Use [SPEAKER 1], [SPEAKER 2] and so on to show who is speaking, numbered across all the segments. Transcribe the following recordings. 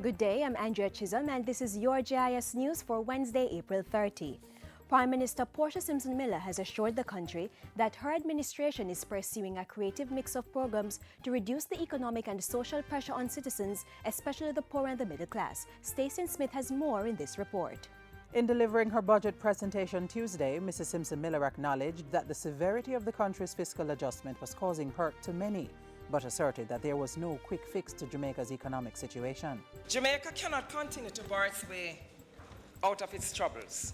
[SPEAKER 1] Good day, I'm Andrea Chisholm and this is your JIS News for Wednesday, April 30. Prime Minister Portia Simpson Miller has assured the country that her administration is pursuing a creative mix of programs to reduce the economic and social pressure on citizens, especially the poor and the middle class. Stacey Smith has more in this report.
[SPEAKER 2] In delivering her budget presentation Tuesday, Mrs. Simpson Miller acknowledged that the severity of the country's fiscal adjustment was causing hurt to many, but asserted that there was no quick fix to Jamaica's economic situation.
[SPEAKER 3] Jamaica cannot continue to bar its way out of its troubles.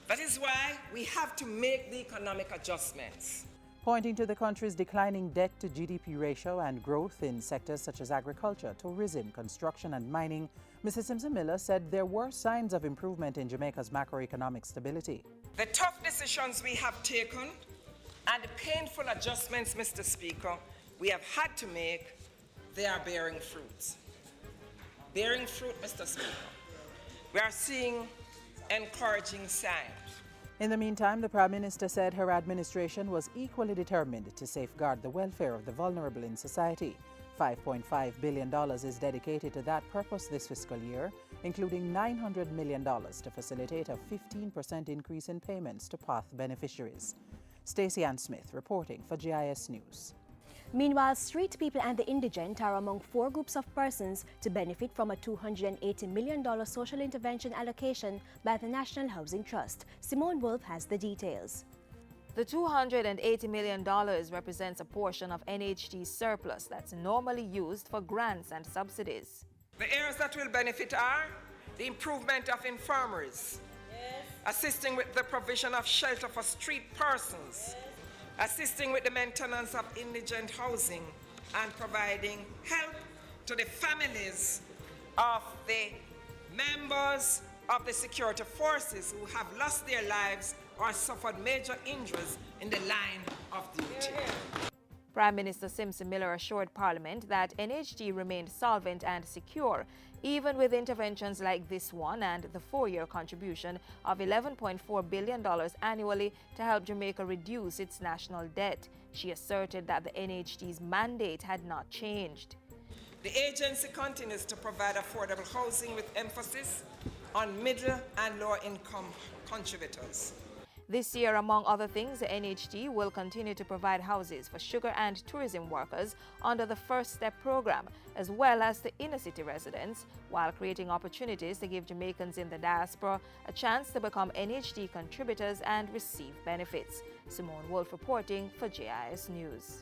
[SPEAKER 3] That is why we have to make the economic adjustments.
[SPEAKER 2] Pointing to the country's declining debt to GDP ratio and growth in sectors such as agriculture, tourism, construction and mining, Mrs. Simpson Miller said there were signs of improvement in Jamaica's macroeconomic stability.
[SPEAKER 3] The tough decisions we have taken and the painful adjustments, Mr. Speaker, we have had to make, they are bearing fruits. Bearing fruit, Mr. Speaker. We are seeing encouraging signs.
[SPEAKER 2] In the meantime, the Prime Minister said her administration was equally determined to safeguard the welfare of the vulnerable in society. $5.5 billion is dedicated to that purpose this fiscal year, including $900 million to facilitate a 15% increase in payments to PATH beneficiaries. Stacey Smith reporting for JIS News.
[SPEAKER 1] Meanwhile, street people and the indigent are among 4 groups of persons to benefit from a $280 million social intervention allocation by the National Housing Trust. Simone Wolfe has the details.
[SPEAKER 4] The $280 million represents a portion of NHT's surplus that's normally used for grants and subsidies.
[SPEAKER 3] The areas that will benefit are the improvement of infirmaries, assisting with the provision of shelter for street persons, assisting with the maintenance of indigent housing, and providing help to the families of the members of the security forces who have lost their lives or suffered major injuries in the line of duty.
[SPEAKER 4] Prime Minister Simpson Miller assured Parliament that NHT remained solvent and secure, even with interventions like this one and the 4-year contribution of $11.4 billion annually to help Jamaica reduce its national debt. She asserted that the NHT's mandate had not changed.
[SPEAKER 3] The agency continues to provide affordable housing with emphasis on middle and lower income contributors.
[SPEAKER 4] This year, among other things, the NHT will continue to provide houses for sugar and tourism workers under the First Step program, as well as to inner-city residents, while creating opportunities to give Jamaicans in the diaspora a chance to become NHT contributors and receive benefits. Simone Wolfe reporting for JIS News.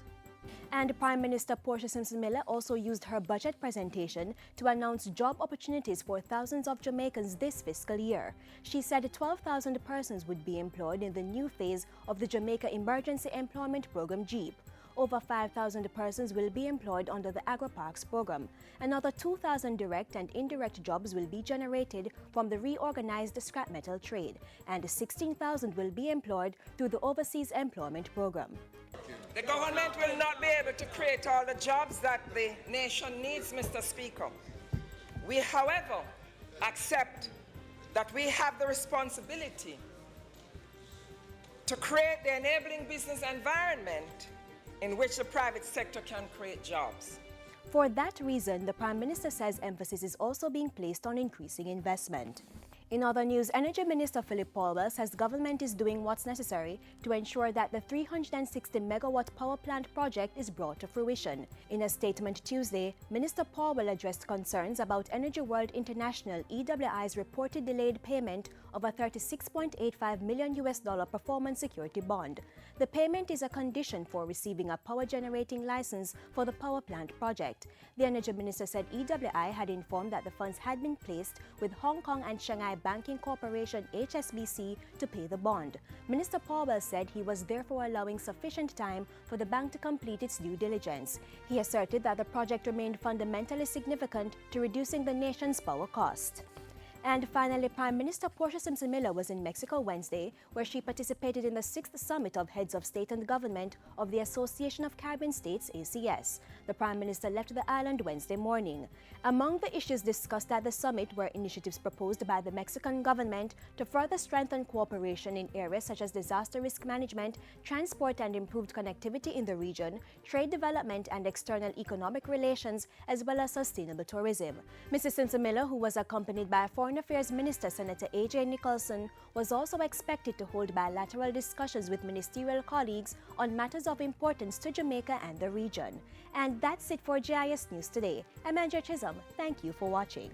[SPEAKER 1] And Prime Minister Portia Simpson Miller also used her budget presentation to announce job opportunities for thousands of Jamaicans this fiscal year. She said 12,000 persons would be employed in the new phase of the Jamaica Emergency Employment Program JEEP. Over 5,000 persons will be employed under the Agri-Parks program. Another 2,000 direct and indirect jobs will be generated from the reorganized scrap metal trade, and 16,000 will be employed through the Overseas Employment program.
[SPEAKER 3] The government will not be able to create all the jobs that the nation needs, Mr. Speaker. We, however, accept that we have the responsibility to create the enabling business environment in which the private sector can create jobs.
[SPEAKER 1] For that reason, the Prime Minister says emphasis is also being placed on increasing investment. In other news, Energy Minister Philip Paulwell says government is doing what's necessary to ensure that the 360-megawatt power plant project is brought to fruition. In a statement Tuesday, Minister Paulwell addressed concerns about Energy World International EWI's reported delayed payment of a $36.85 million performance security bond. The payment is a condition for receiving a power generating license for the power plant project. The Energy Minister said EWI had informed that the funds had been placed with Hong Kong and Shanghai Banking Corporation HSBC to pay the bond. Minister Paulwell said he was therefore allowing sufficient time for the bank to complete its due diligence. He asserted that the project remained fundamentally significant to reducing the nation's power cost. And finally, Prime Minister Portia Simpson Miller was in Mexico Wednesday, where she participated in the 6th Summit of Heads of State and Government of the Association of Caribbean States, ACS. The Prime Minister left the island Wednesday morning. Among the issues discussed at the summit were initiatives proposed by the Mexican government to further strengthen cooperation in areas such as disaster risk management, transport and improved connectivity in the region, trade development and external economic relations, as well as sustainable tourism. Mrs. Simpson Miller, who was accompanied by Foreign Affairs Minister Senator A.J. Nicholson, was also expected to hold bilateral discussions with ministerial colleagues on matters of importance to Jamaica and the region. And that's it for JIS News today. I'm Andrea Chisholm. Thank you for watching.